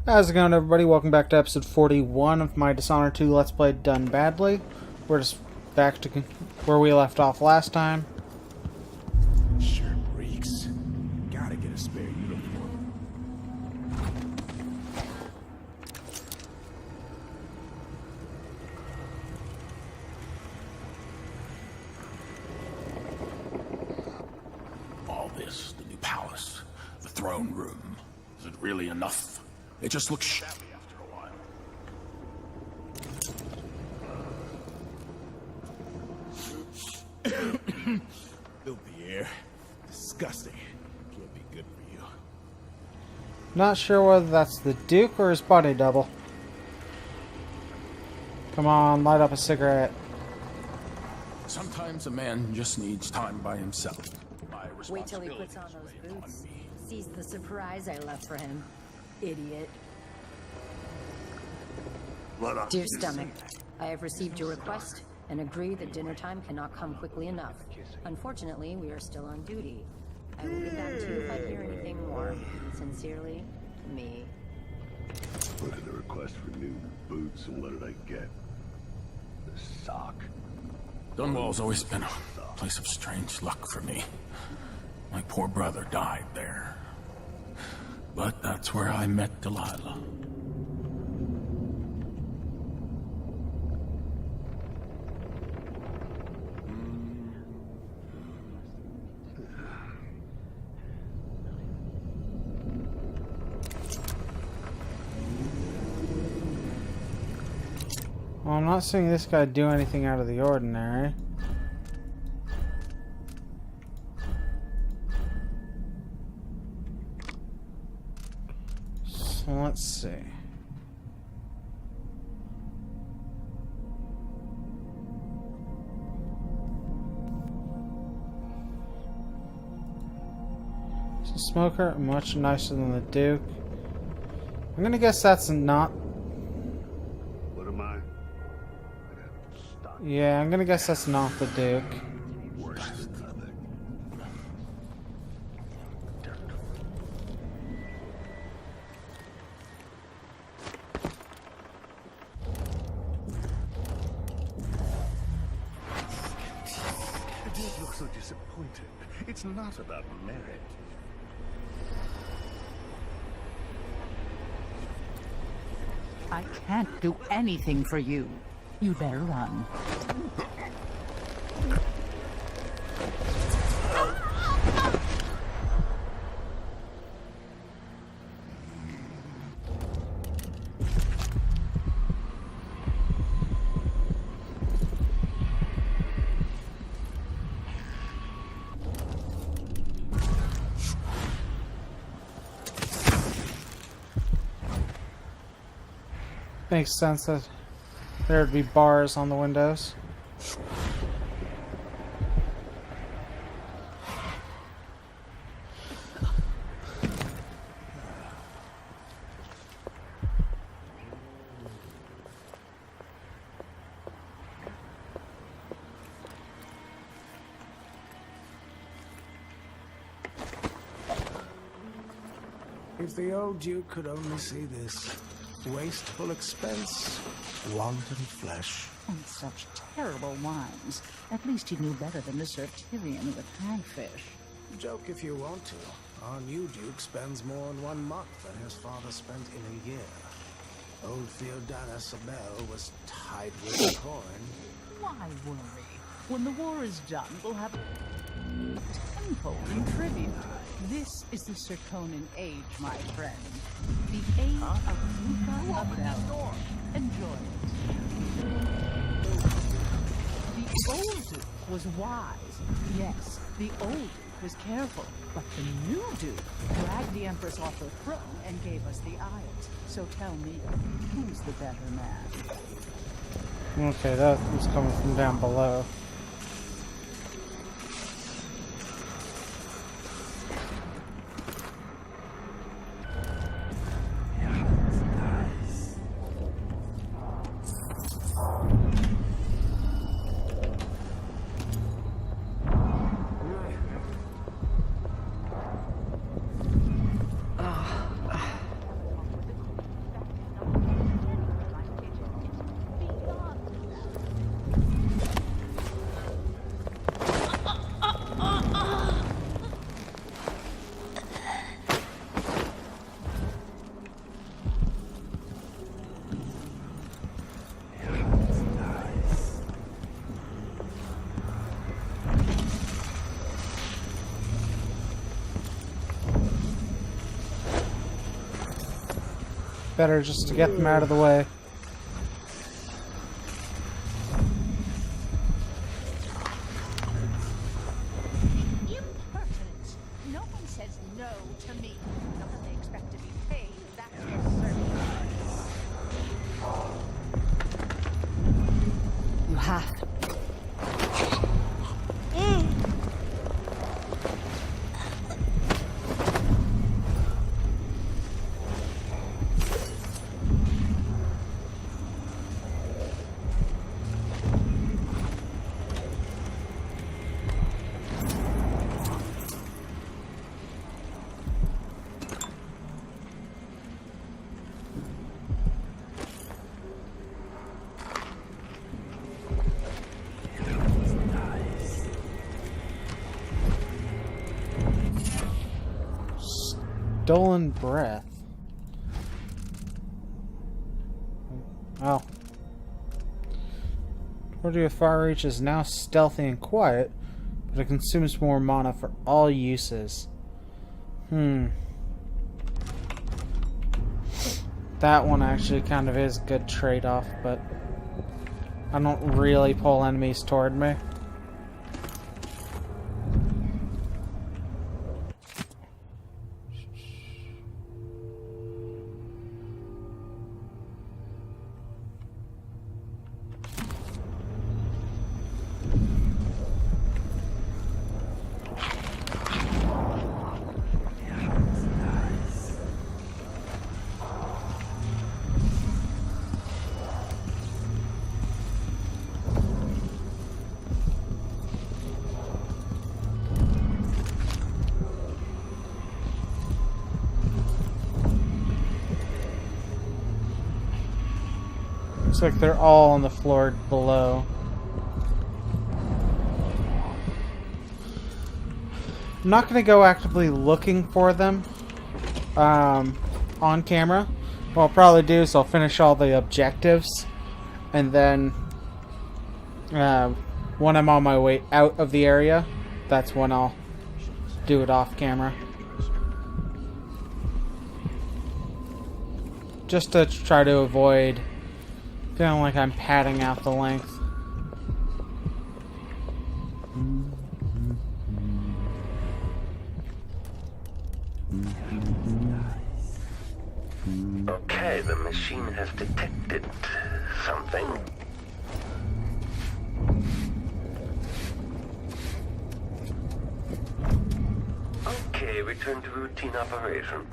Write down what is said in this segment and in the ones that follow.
How's it going, everybody? Welcome back to episode 41 of my Dishonored 2 Let's Play Done Badly. We're just back to where we left off last time. Sure reeks. Gotta get a spare uniform. All this, the new palace, the throne room. Is it really enough? It just looks shabby after a while. Filthy air. Disgusting. Can't be good for you. Not sure whether that's the Duke or his body double. Come on, light up a cigarette. Sometimes a man just needs time by himself. Wait till he puts on those boots. Sees the surprise I left for him. Idiot. Dear Stomach, I have received your request and agree that dinner time cannot come quickly enough. Unfortunately, we are still on duty. I will get back to you if I hear anything more. Sincerely, me. Put in a request for new boots, and what did I get? A sock. Dunwall's always been a place of strange luck for me. My poor brother died there. But that's where I met Delilah. Well, I'm not seeing this guy do anything out of the ordinary. So let's see. Is the smoker much nicer than the Duke? I'm gonna guess that's not. What am I? Stock. Yeah, I'm gonna guess that's not the Duke. Worst of it. You don't look so disappointed. It's not about merit. I can't do anything for you. You better run. Makes sense that there'd be bars on the windows. If the old Duke could only see this. Wasteful expense, wanton flesh. And such terrible wines. At least he knew better than to serve Tyrion with hagfish. Joke if you want to. Our new Duke spends more in 1 month than his father spent in a year. Old Theodana Sabel was tied with corn. Why worry? When the war is done, we'll have tenfold in tribute. This is the Serkonan age, my friend. The age of Luca Abel. Enjoy it. The old Duke was wise. Yes, the old Duke was careful. But the new Duke dragged the Empress off her throne and gave us the Isles. So tell me, who's the better man? Okay, that was coming from down below. Better just to get them out of the way. Impertinent. No one says no to me. Not that they expect to be paid, that's for certain. You have. Stolen breath. Oh. Torture with Far Reach is now stealthy and quiet, but it consumes more mana for all uses. That one actually kind of is a good trade-off, but I don't really pull enemies toward me. Looks like they're all on the floor below. I'm not going to go actively looking for them on camera. What I'll probably do is I'll finish all the objectives, and then when I'm on my way out of the area, that's when I'll do it off camera. Just to try to avoid feeling like I'm padding out the length. Okay, the machine has detected something. Okay, return to routine operation.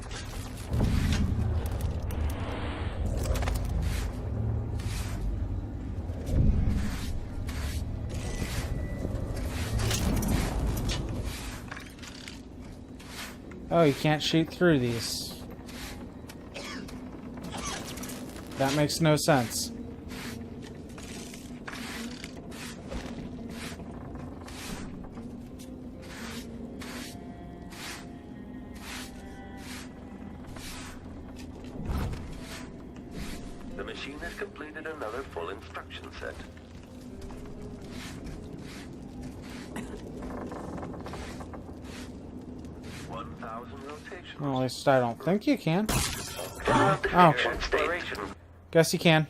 Oh, you can't shoot through these. That makes no sense. The machine has completed another full instruction set. Well, at least I don't think you can. Oh. Guess you can.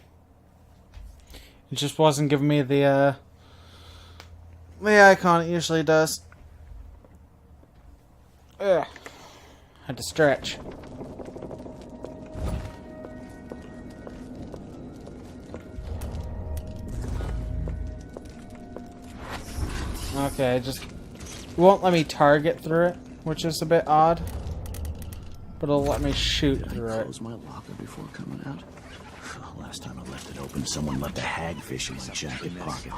It just wasn't giving me the icon it usually does. Ugh. Had to stretch. Okay, just won't let me target through it, which is a bit odd. But it'll let me shoot through it. Close my locker before coming out. Last time I left it open, someone left a hagfish in my jacket pocket.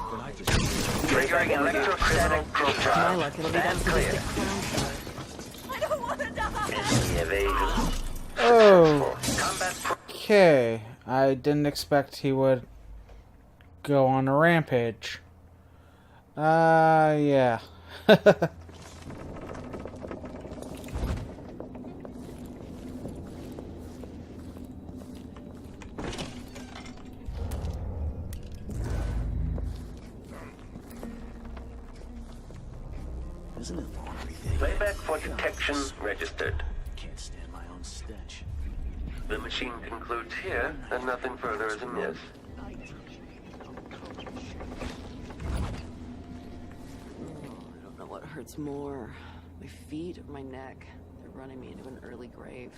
Triggering electrostatic profile. Stand clear. I don't want to die! Enemy evasion. Oh. Combat Okay. I didn't expect he would go on a rampage. Yeah. Isn't it laundry day? Playback for detection registered. Can't stand my own stench. The machine concludes here that nothing further is amiss. I don't know what hurts more, my feet or my neck. They're running me into an early grave.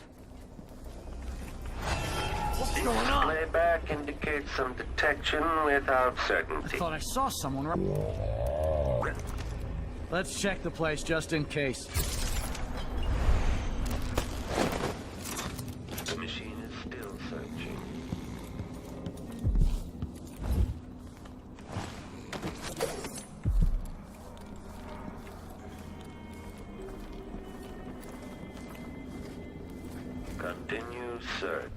What's going on? Playback indicates some detection without certainty. I thought I saw someone. Let's check the place just in case. The machine is still searching. Continue search.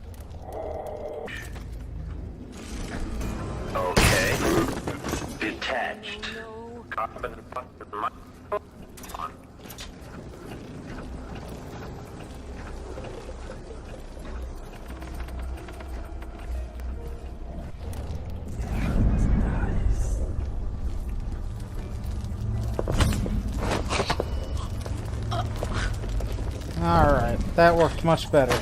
Okay. Detached. Carbon button on. Alright, that worked much better.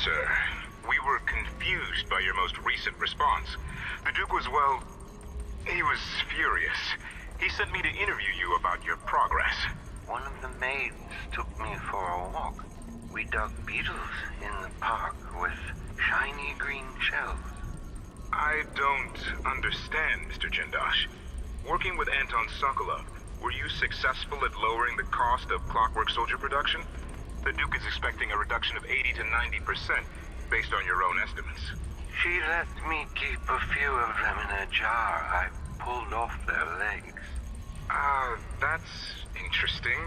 Sir, we were confused by your most recent response. The Duke was, well, he was furious. He sent me to interview you about your progress. One of the maids took me for a walk. We dug beetles in the park with shiny green shells. I don't understand, Mr. Jindosh. Working with Anton Sokolov, were you successful at lowering the cost of Clockwork Soldier production? The Duke is expecting a reduction of 80 to 90% based on your own estimates. She let me keep a few of them in a jar. I pulled off their legs. That's interesting.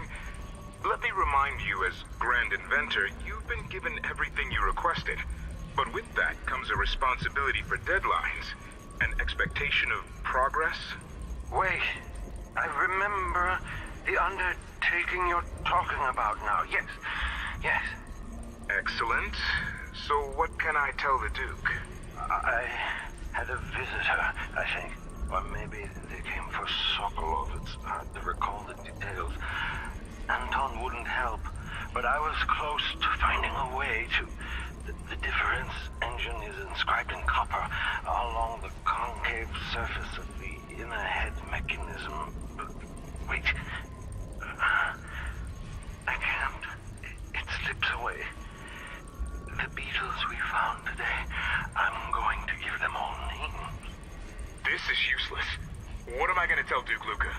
Let me remind you, as Grand Inventor, you've been given everything you requested. But with that comes a responsibility for deadlines, an expectation of progress. Wait, I remember the undertaking you're talking about now. Yes. Excellent. So what can I tell the Duke? I had a visitor, I think. Or maybe they came for Sokolov. It's hard to recall the details. Anton wouldn't help, but I was close to finding a way to... The difference engine is inscribed in copper along the concave surface of the inner head mechanism. Wait. I can't. It slips away. The beetles we found today, I'm going to give them all names. This is useless. What am I going to tell Duke Luca?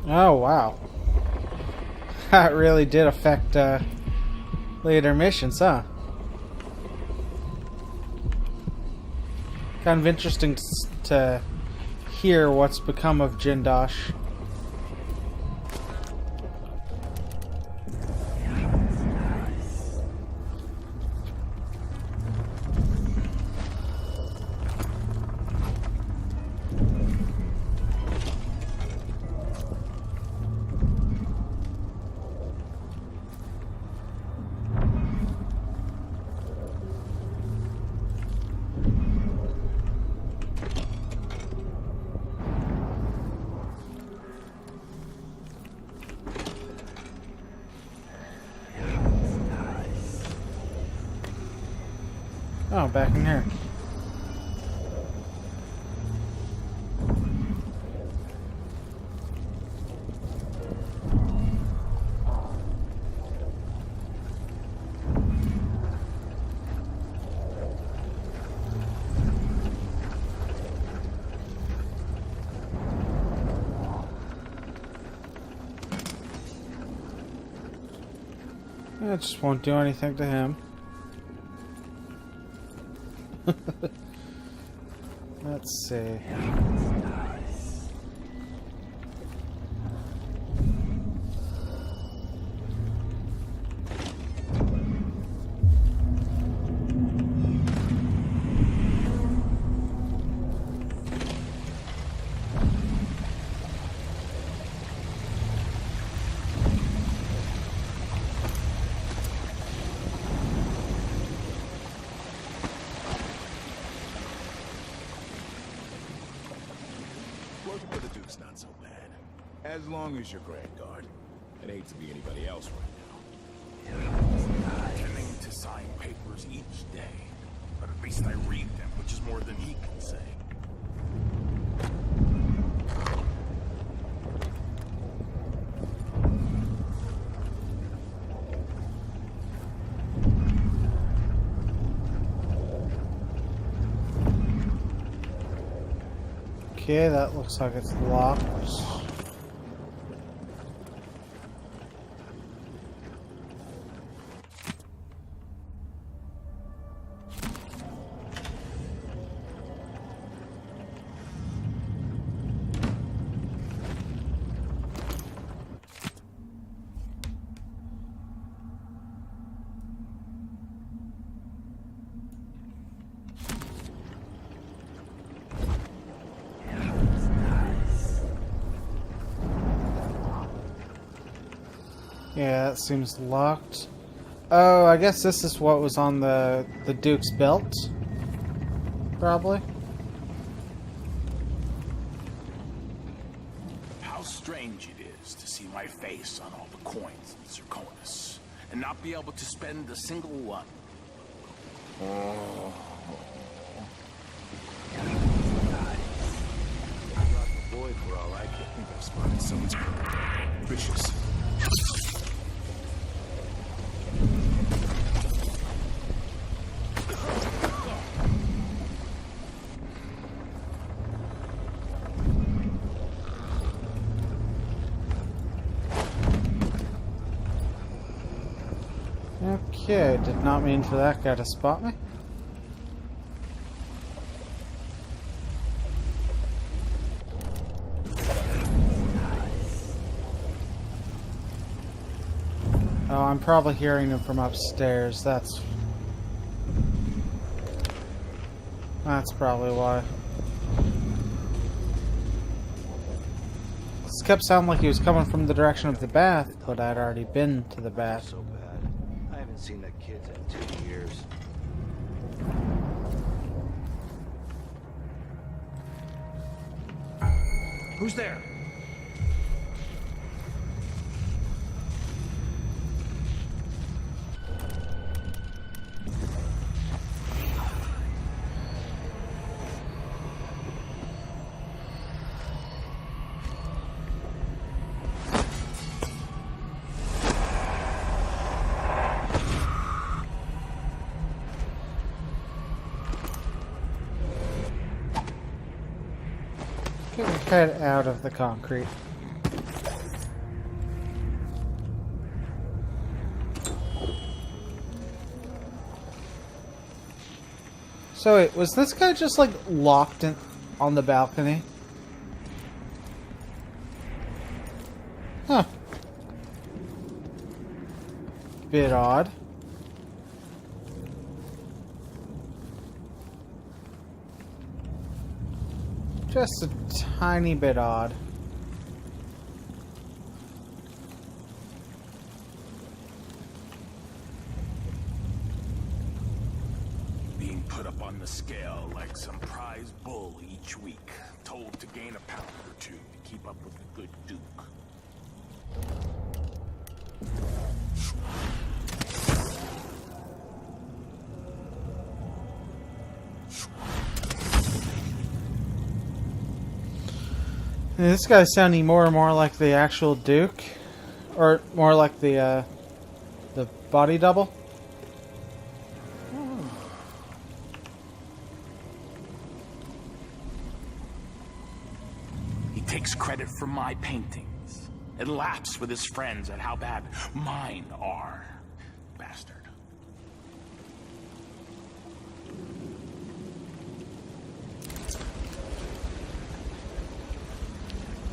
Oh, wow. That really did affect later missions, huh? Kind of interesting to hear what's become of Jindosh. Oh, back in here. I just won't do anything to him. Let's see. Working for the Duke's not so bad. As long as you're Grand Guard. I'd hate to be anybody else right now. Pretending to sign papers each day. But at least I read them, which is more than he can say. Okay, that looks like it's locked. Yeah, that seems locked. Oh, I guess this is what was on the Duke's belt. Probably. How strange it is to see my face on all the coins in Zirconis and not be able to spend a single one. Oh. Boy, for all I can think I've spotted someone's vicious. Okay, did not mean for that guy to spot me. Oh, I'm probably hearing him from upstairs. That's probably why. This kept sounding like he was coming from the direction of the bath, but I'd already been to the bath. So bad. I haven't seen the kids in 2 years. Who's there? Get your head out of the concrete. So wait, was this guy just like locked in on the balcony? Huh. Bit odd. Just a tiny bit odd. Being put up on the scale like some prize bull each week, told to gain a pound or two to keep up with the good Duke. This guy's sounding more and more like the actual Duke, or more like the body double. He takes credit for my paintings and laughs with his friends at how bad mine are. bastard.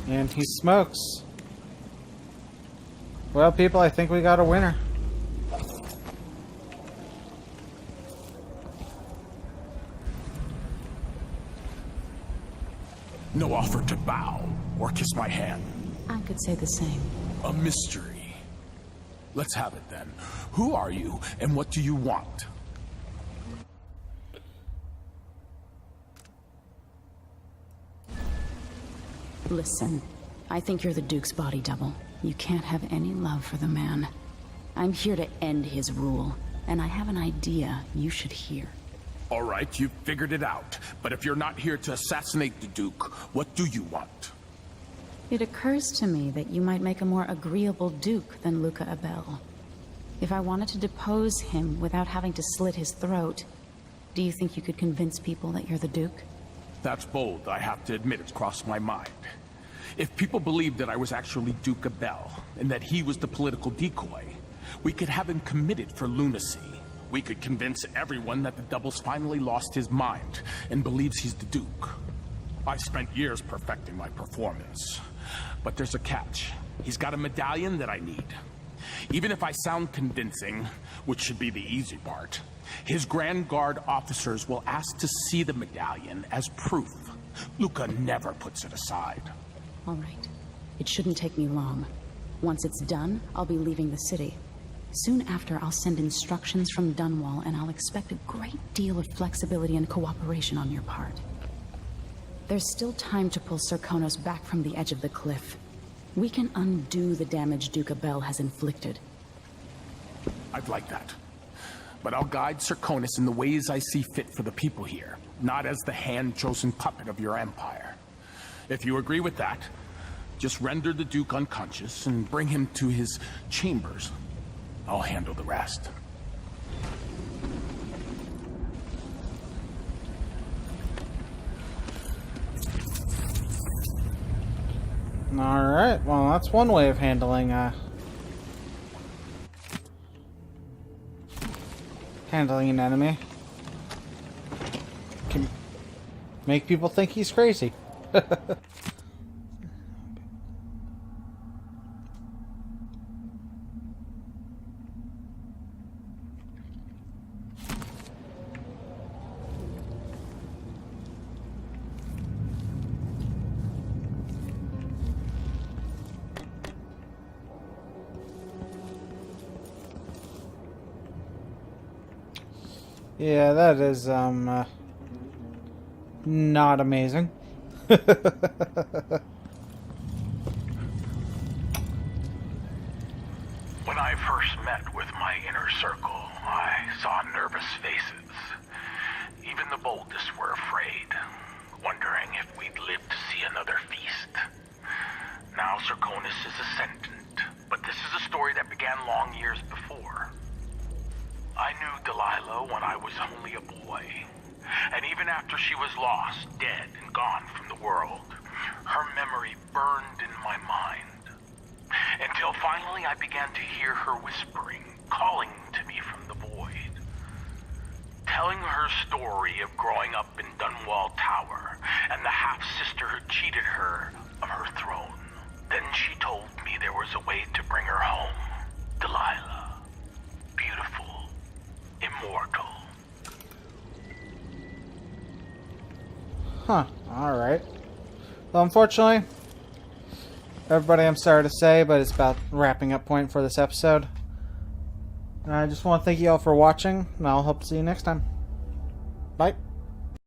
And he smokes. Well, people, I think we got a winner. No offer to bow or kiss my hand. I could say the same. A mystery. Let's have it then. Who are you and what do you want? Listen, I think you're the Duke's body double. You can't have any love for the man. I'm here to end his rule, and I have an idea you should hear. All right, you've figured it out. But if you're not here to assassinate the Duke, what do you want? It occurs to me that you might make a more agreeable Duke than Luca Abel. If I wanted to depose him without having to slit his throat, do you think you could convince people that you're the Duke? That's bold. I have to admit it's crossed my mind. If people believed that I was actually Duke Abel, and that he was the political decoy, we could have him committed for lunacy. We could convince everyone that the Double's finally lost his mind, and believes he's the Duke. I spent years perfecting my performance. But there's a catch. He's got a medallion that I need. Even if I sound convincing, which should be the easy part, his Grand Guard officers will ask to see the medallion as proof. Luca never puts it aside. All right. It shouldn't take me long. Once it's done, I'll be leaving the city. Soon after, I'll send instructions from Dunwall, and I'll expect a great deal of flexibility and cooperation on your part. There's still time to pull Serkonos back from the edge of the cliff. We can undo the damage Duke Abel has inflicted. I'd like that. But I'll guide Serkonos in the ways I see fit for the people here, not as the hand-chosen puppet of your empire. If you agree with that, just render the Duke unconscious and bring him to his chambers. I'll handle the rest. Alright, well that's one way of handling an enemy. Can make people think he's crazy. Yeah, that is, not amazing. When I first met with my inner circle, I saw nervous faces. Even the boldest were afraid, wondering if we'd live to see another feast. Now Serkonos is ascendant, but this is a story that began long years before. I knew Delilah when I was only a boy, and even after she was lost, dead, and gone from the world, her memory burned in my mind. Until finally I began to hear her whispering, calling to me from the void. Telling her story of growing up in Dunwall Tower, and the half-sister who cheated her of her throne. Then she told me there was a way to bring her home. Delilah. Beautiful. Immortal. Huh, alright. Well, unfortunately, everybody, I'm sorry to say, but it's about wrapping up point for this episode. And I just want to thank you all for watching, and I'll hope to see you next time.